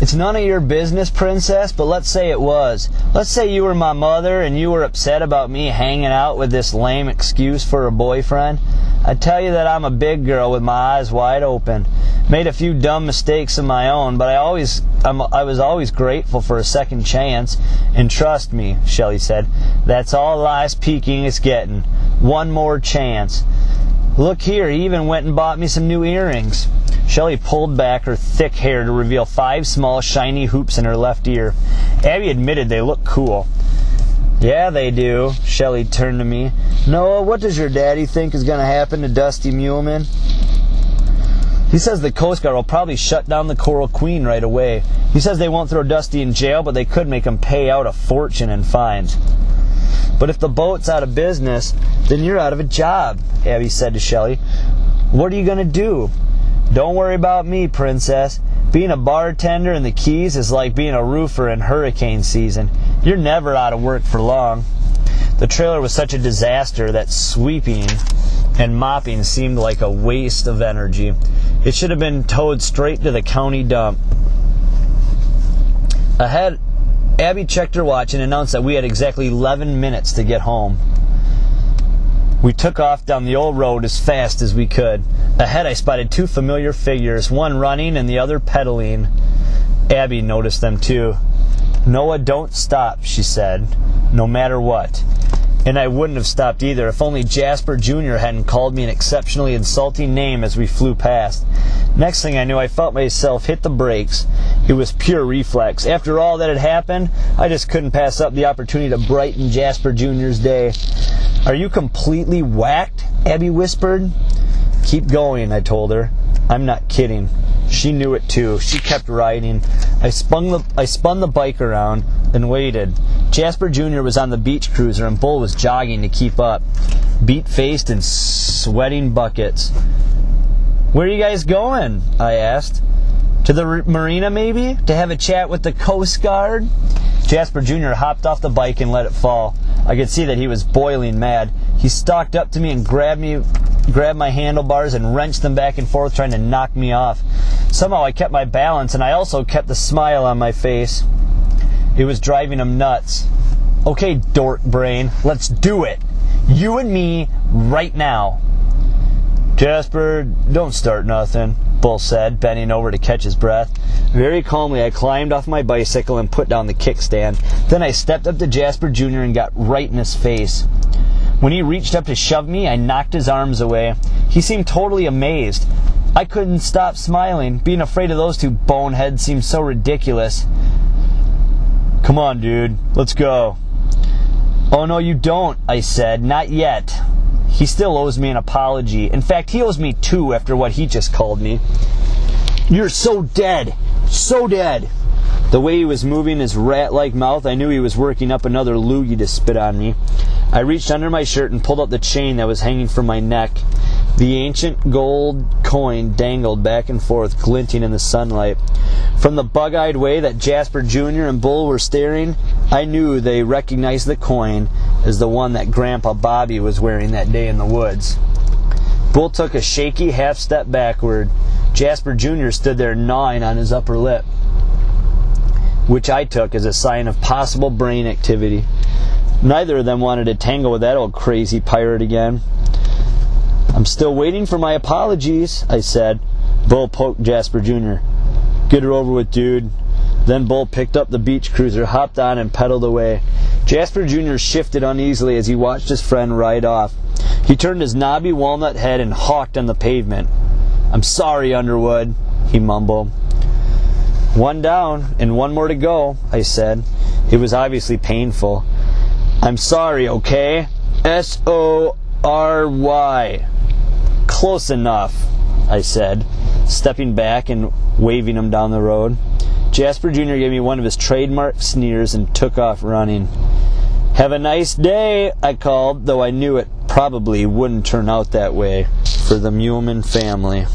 It's none of your business, princess, but let's say it was. Let's say you were my mother and you were upset about me hanging out with this lame excuse for a boyfriend. I tell you that I'm a big girl with my eyes wide open. Made a few dumb mistakes of my own, but I was always grateful for a second chance. And trust me, Shelley said, that's all life's peaking is getting. One more chance. Look here, he even went and bought me some new earrings. Shelley pulled back her thick hair to reveal 5 small shiny hoops in her left ear. Abby admitted they looked cool. Yeah, they do. Shelley turned to me. Noah, what does your daddy think is going to happen to Dusty Muleman? He says the Coast Guard will probably shut down the Coral Queen right away. He says they won't throw Dusty in jail, but they could make him pay out a fortune in fines. But if the boat's out of business, then you're out of a job, Abby said to Shelley. What are you going to do? Don't worry about me, princess. Being a bartender in the Keys is like being a roofer in hurricane season. You're never out of work for long. The trailer was such a disaster that sweeping and mopping seemed like a waste of energy. It should have been towed straight to the county dump. Ahead, Abby checked her watch and announced that we had exactly 11 minutes to get home. We took off down the old road as fast as we could. Ahead I spotted 2 familiar figures, one running and the other pedaling. Abby noticed them too. Noah, don't stop, she said, no matter what. And I wouldn't have stopped either if only Jasper Jr. hadn't called me an exceptionally insulting name as we flew past. Next thing I knew, I felt myself hit the brakes. It was pure reflex. After all that had happened, I just couldn't pass up the opportunity to brighten Jasper Jr.'s day. Are you completely whacked? Abby whispered. Keep going, I told her. I'm not kidding. She knew it too. She kept riding. I spun the bike around and waited. Jasper Jr. was on the beach cruiser and Bull was jogging to keep up, beat-faced and sweating buckets. Where are you guys going? I asked. To the marina, maybe? To have a chat with the Coast Guard? Jasper Jr. hopped off the bike and let it fall. I could see that he was boiling mad. He stalked up to me and grabbed my handlebars and wrenched them back and forth, trying to knock me off. Somehow I kept my balance, and I also kept the smile on my face. It was driving him nuts. Okay, dork brain, let's do it. You and me, right now. Jasper, don't start nothing, Bull said, bending over to catch his breath. Very calmly, I climbed off my bicycle and put down the kickstand. Then I stepped up to Jasper Jr. and got right in his face. When he reached up to shove me, I knocked his arms away. He seemed totally amazed. I couldn't stop smiling. Being afraid of those 2 boneheads seemed so ridiculous. Come on, dude. Let's go. Oh, no, you don't, I said. Not yet. He still owes me an apology. In fact, he owes me 2 after what he just called me. You're so dead. So dead. The way he was moving his rat-like mouth, I knew he was working up another loogie to spit on me. I reached under my shirt and pulled out the chain that was hanging from my neck. The ancient gold coin dangled back and forth, glinting in the sunlight. From the bug-eyed way that Jasper Jr. and Bull were staring, I knew they recognized the coin as the one that Grandpa Bobby was wearing that day in the woods. Bull took a shaky half-step backward. Jasper Jr. stood there gnawing on his upper lip, which I took as a sign of possible brain activity. Neither of them wanted to tangle with that old crazy pirate again. I'm still waiting for my apologies, I said. Bull poked Jasper Jr. Get her over with, dude. Then Bull picked up the beach cruiser, hopped on, and pedaled away. Jasper Jr. shifted uneasily as he watched his friend ride off. He turned his knobby walnut head and hawked on the pavement. I'm sorry, Underwood, he mumbled. One down and one more to go, I said. It was obviously painful. I'm sorry, okay? S-O-R-Y. Close enough, I said, stepping back and waving him down the road. Jasper Jr. gave me one of his trademark sneers and took off running. Have a nice day, I called, though I knew it probably wouldn't turn out that way for the Muleman family.